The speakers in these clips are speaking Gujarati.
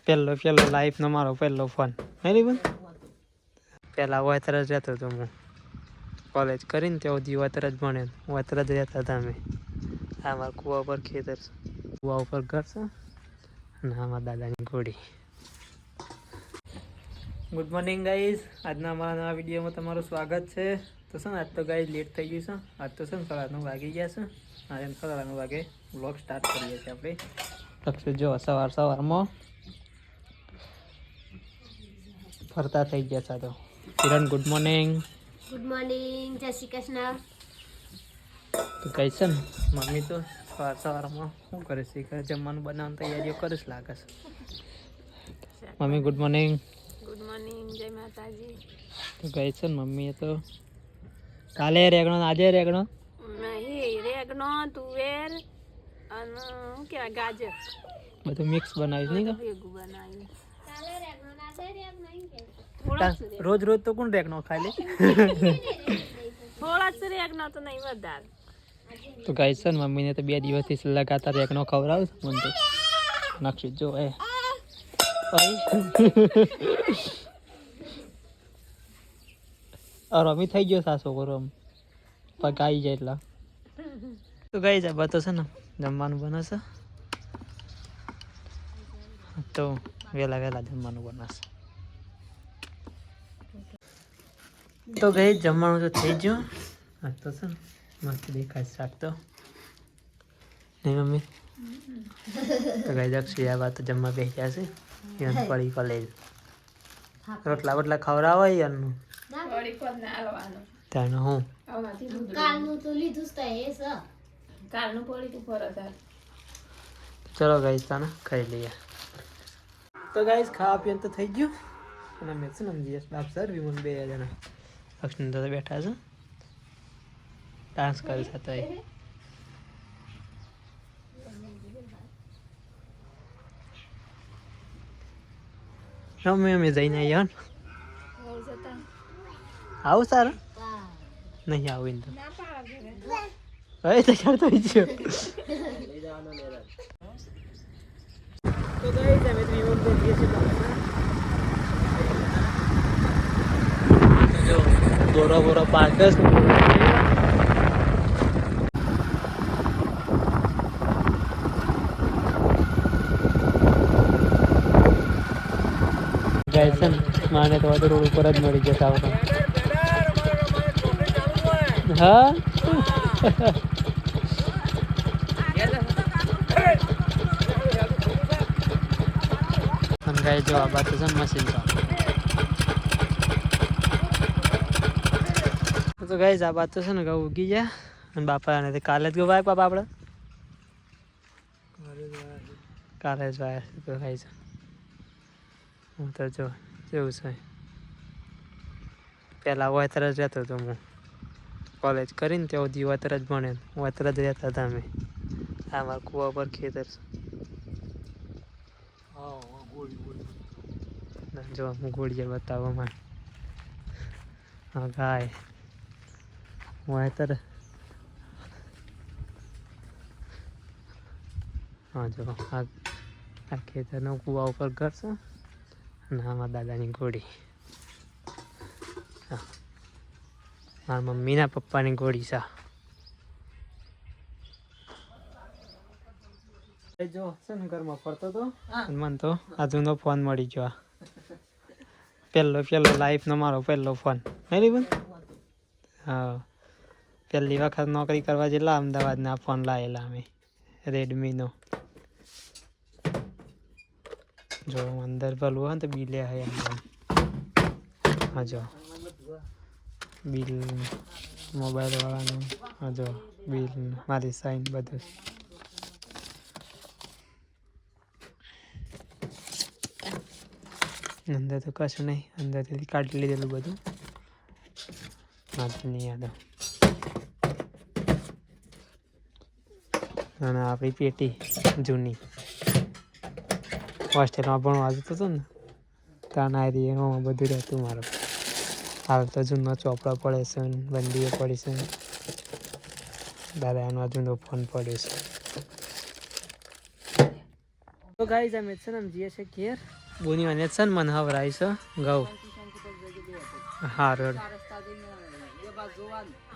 પહેલો લાઈફનો મારો પહેલો ફોન નહીં પણ પહેલાં વાતર જ રહેતો હતો હું કોલેજ કરીને ત્યાં સુધી વાતર જ ભણે વાતર જ રહેતા હતા અમે. આ મારા કૂવા ઉપર ખેતર છે, કૂવા ઉપર ઘર છે અને આમાં દાદાની ઘોડી. ગુડ મોર્નિંગ ગાઈઝ, આજના અમારા નવા વિડીયોમાં તમારું સ્વાગત છે. તો છે ને આજ તો ગાઈઝ લેટ થઈ ગયું છે. આજ તો છે ને 9:30 વાગી ગયા છે. આજે 9:30 વાગે વ્લોગ સ્ટાર્ટ કરીએ છીએ આપણે. લક્ષ જો સવારમાં ફરતા થઈ ગયા છે. તો કિરણ ગુડ મોર્નિંગ. ગુડ મોર્નિંગ, જય શ્રી કૃષ્ણ. તો કઈ છે ને મમ્મી તો સવારમાં શું કરે છે કે જમવાનું બનાવવાની તૈયારીઓ કરે છે લાગે છે. Mummy good morning. Good morning, જય માતાજી. તો કઈ છે ને મમ્મીએ તો કાલે રેગણો આજે રેગણો નહીં, રેગનો તુવેર અને શું કહેવાય ગાજર બધું મિક્સ બનાવીશ નહીં ભેગું બનાવ્યું. કાલે રેગનો આજે રેગનો નહીં કે રોજ તો કોણ રેગણો ખાય લે. થોડા જ રેગનો તો નહીં વધારે. તો કઈ છે ને મમ્મીને તો 2 દિવસથી લગાતાર રેગણો ખવડાવું મને તો નક્ષી જો એ રમી થઈ ગયો સાસો કરો પગ આવી જાય એટલા. તો ગઈ જાય બતો છે ને જમવાનું બનાવશે તો વહેલા જમવાનું બનાવશે. તો ગઈ જમવાનું તો થઈ ગયું. હા તો છે ને મસ્ત દેખાય શાક તો નહીં મમ્મી. તો ગઈ દક્ષી આ વાત જમવા બેસી જશે. પડી કોલેજ રોટલા બોટલા ખવડાવો યારનું ત્યાં હું કાલનું તો લીધું જ એ છે. કાલનું પડી તું ફરત. ચલો ગાઈસ તાને ખાઈ લઈએ. તો ગાઈસ ખાવા પીવાનું તો થઈ ગયું અને અમે છે ને જીએસ બાપ સર વિમન 2 જણા અક્ષન દાદા બેઠા છે ડાન્સ કરી શકતા. અમે જઈને આવ્યા આવું સારું નહીં આવું તો હવે તો ચાલ થઈ ગયો. તો ગાઈસ અમે તો વિમન પર જઈએ છીએ જો બોરો પાકસ ગાયસન માને તો રોડ ઉપર જ મળી જતા હતા. હા ગાય જો આ બાત છે મશીન તો ગાય આ બાત તો છે ને ઘઉં ઉગી ગયા અને બાપા ને કાલે જ ગવાય પાપા આપણે કાલે જ વાયા તો ખાઈ છે. હું તો જો જેવું છે પહેલાં વાતર જ રહેતો હતો હું કોલેજ કરીને ત્યાં સુધી વાતર જ ભણે વાતર જ રહેતા હતા અમે. આ મારા કૂવા ઉપર ખેતર છે જો હું ગોળીએ બતાવવા માં હા ગાય વાતર હા જો આ ખેતરનો કૂવા ઉપર ઘર છે અને આમાં દાદાની ઘોડી. હા મારા મમ્મીના પપ્પાની ઘોડી છે. જો છે ને ઘરમાં ફરતો હતો મને તો આજનો ફોન મળી ગયો. પહેલો લાઈફનો મારો પહેલો ફોન નહીં પણ હા પહેલી વખત નોકરી કરવા જેટલા અમદાવાદના ફોન લાવેલા અમે રેડમીનો. જો અંદર પેલું હોય ને તો બિલે હોય અંદર. હા જો બિલ મોબાઈલ વાળાનું હા જો બિલ મારી સાઈન બધું. અંદર તો કશું નહીં, અંદરથી કાઢી લીધેલું બધું નહીં યાદ. અને આપણી પેટી જૂની હોસ્ટેલમાં ભણવા જતો હતો ને ત્યાં આવી એમાં બધું રહેતું મારું. હાલ તો જૂનો ચોપડો પડે છે બંદીઓ પડી છે દાદા એનો જૂનો ફોન પડ્યો છે. તો ગાઈઝ અમે છે ને જઈએ છે ઘેર બોની અને છે ને મને હવરાય છે ઘઉં હા રોડ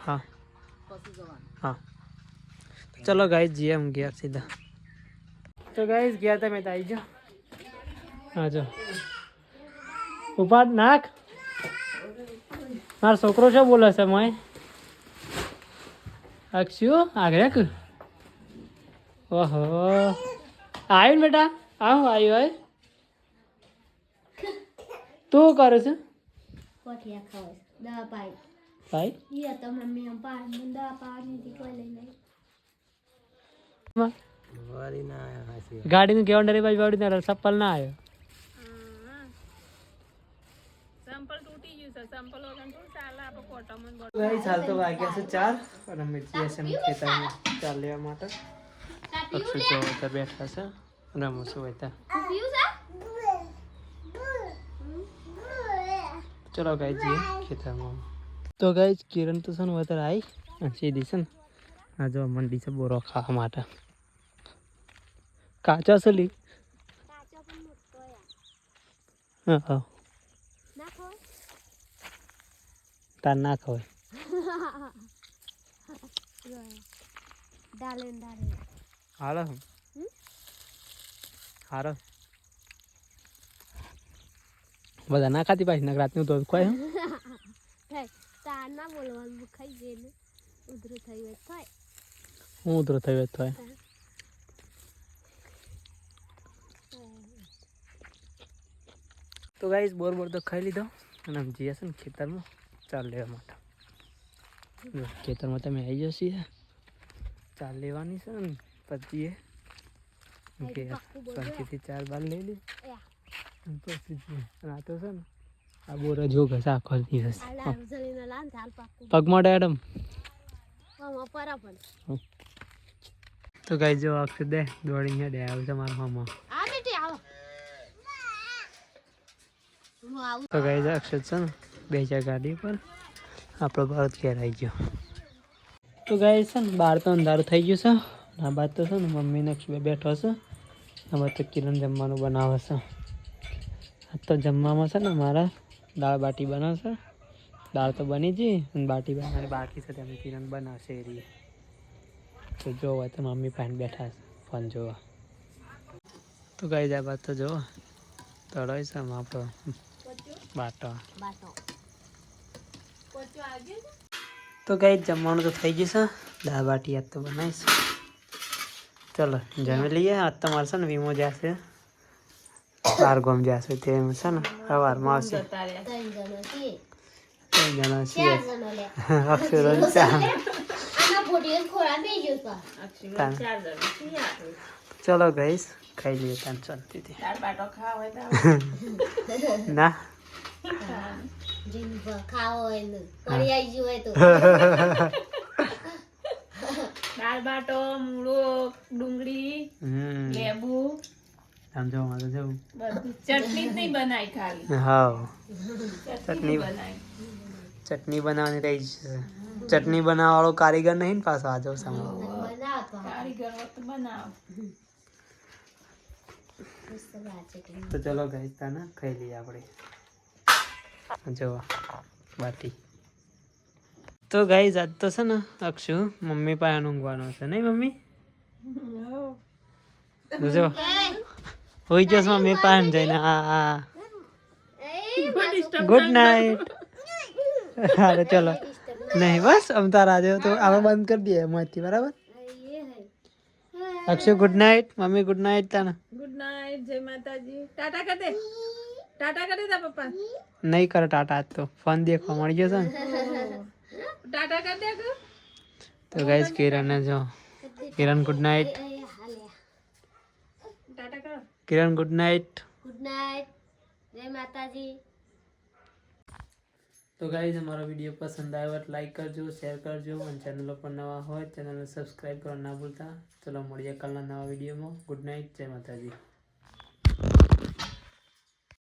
હા હા ચલો ગાઈઝ જઈએ એમ ઘેર સીધા તો ગાઈઝ ગયા તમે તો આવી જાઓ હા જો ઉપાડ નાખ મારો છોકરો શું બોલે છે મોય અક્ષુ આગળ ઓહો આવ્યું ને બેટા આવું આવ્યું તું કરે છે કોઠિયા ખાવ દવા પાઈ ભાઈ ઈ તો મમ્મી એમ પાડી દવા પાડી થી કોઈ લઈ નહીં ગાડી નું કેવન ડરી બાજુ બાવડી ના ચપ્પલ ના આવ્યો સંપલ તૂટી ગયું છે સંપલ વગર તો ચાલે આપણે ફોટામાં ગાઈસ હાલ તો વાગ્યા છે 4 અને અમે જઈએ છીએ ખેતરમાં ચાલ લેવા માટે અક્ષુ જો તો બેઠા છે રમો છું વતા ચલો ગાઈસ જઈએ ખેતરમાં તો ગાઈસ કિરણ તો છે ને વતર આવી અને સીધી છે ને આ જો મંડી છે બોરો ખાવા માટે કાચો છે લી કાચો પણ મોટો હા હા નાખો તાર ના ખવાય ડાલે હાલો હારો બધા ના ખાતી પાછી ના રાતનું તો ખવાય તાર ના બોલવાનું ખાઈ ગયેલું ઉધરું થયું હોય થાય હું ઉધરો થયો થાય તો ગાઈસ બોર તો ખાઈ લીધો અને આમ જઈએ છે ને ખેતરમાં ચાલ લેવા માટે ખેતરમાં તમે આવી જશો ચાલ લેવાની છે ને પછી શાંતિથી 4 બાર લઈ લે પછી આ તો છે ને આ બોર જો ઘસા આખો દિવસ પગમાં એડમ તો ગાઈસ જો અક્ષર દે દોડીને દે આવે છે મારા મામા તો ગાઈસ અક્ષર છે ને બેજા ગાડી પર આપણો ભારત ઘેર આવી ગયો તો ગાઈસ છે ને બહાર તો અંધારું થઈ ગયું છે આ બાદ તો છે ને મમ્મી ને બે બેઠો છે આમાં તો કિરણ જમવાનું બનાવે છે આ તો જમવામાં છે ને મારા દાળ બાટી બનાવશે દાળ તો બની ગઈ અને બાટી બનાવવાની બાકી છે તેમ કિરણ બનાવશે એ રહી તો જોવા તો મમ્મી પાસે બેઠા છે ફોન જોવા તો ગાઈસ આ બાદ તો જોવો તળાય છે આમ આપણો બાટો તો ગાઈસ જમવાનું તો થઈ ગયું છે દાળ બાટી આજ તો બનાવીશ ચલો જમી લઈએ આજ તમારે છે ને વીમો જશે 12 ગામ જશે તેમ છે ને સવારમાં આવશે 3 જણા છીએ અક્ષર ચલો ગાઈસ ખાઈ લઈએ ત્યાં શાંતિથી ના દાળ બાટો મૂળો ડુંગળી લેબુ આમ જો મારે જવું ચટણી નહીં બનાવી ખાલી હા ચટણી બનાવવાની રહી છે ચટણી બનાવવા વાળો કારીગર નહીં ને પાછો આજો સામે કારીગર તો બનાવ તો ચલો ગાઈસ તાને ખાઈ લઈએ આપણે જો બાટી તો ગાઈસ આજ તો છે ને અક્ષુ મમ્મી પાસે ઊંઘવાનો છે નહીં મમ્મી જો હોઈ જશે મમ્મી પાસે જઈને હા ગુડ નાઇટ હારે ચલો નહીં બસ અમ તારા આજે તો આવા બંધ કરી દઈએ એમાંથી બરાબર Akshu good night mummy good night તાને ગુડ નાઇટ જય માતાજી ટાટા કર દે તા પપ્પા નહીં કરે ટાટા આજ તો ફોન દેખવા મળી જશે ને ટાટા કર દે તો ગાઈસ કિરણ જો કિરણ ગુડ નાઇટ ટાટા કર કિરણ ગુડ નાઇટ જય માતાજી તો ગાઈસ અમારો વિડીયો પસંદ આવ્યો તો લાઈક કરજો શેર કરજો અને ચેનલ પર નવા હોય ચેનલને સબસ્ક્રાઇબ કરવા ના ભૂલતા ચલો મળીએ કાલના નવા વિડીયોમાં ગુડ નાઇટ જય માતાજી